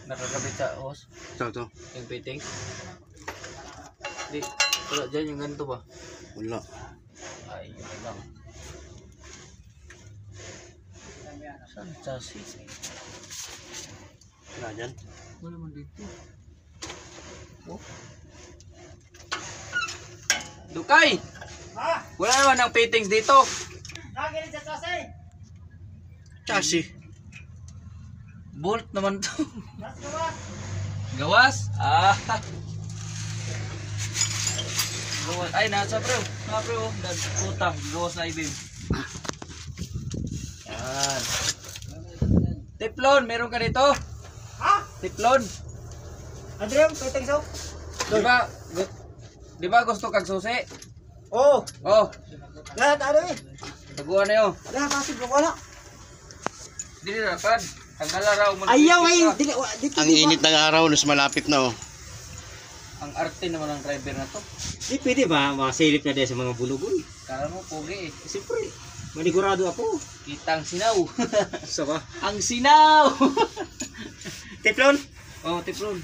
nakakabit sa hose. Ito. Yung fitting. Di, wala dyan yung ganito ba? Wala. Ay, yun lang. Saan chassis? Wala dyan. Wala man dito. Oh. Dukay! Ha? Wala naman ng fittings dito. Nagalit sa chassis. Chassis. Bolt naman to. Mas gawas. Gawas? Ah. Gawas. Ay, nasa bro. Nasa bro. Utang. Gawas na ibig. Yan. Teflon, meron ka dito? Ha? Teflon. Adrian, piteng so? Di ba gusto kag susi? Oo. Oh, Lahat ano eh. taguan na yun. Lahat kasi wala. Dili na kan. Tanggal araw mo. Ayaw ay dito. Ang init ng araw, nas malapit na oh. Ang arte naman ng driver na to. Di pwede ba masilip na din sa mga bulugol? Kala mo pogi eh. Siyempre, manigurado ako. Kita ang sinaw. Sa ba? Ang sinaw. Teflon? Oh, teflon.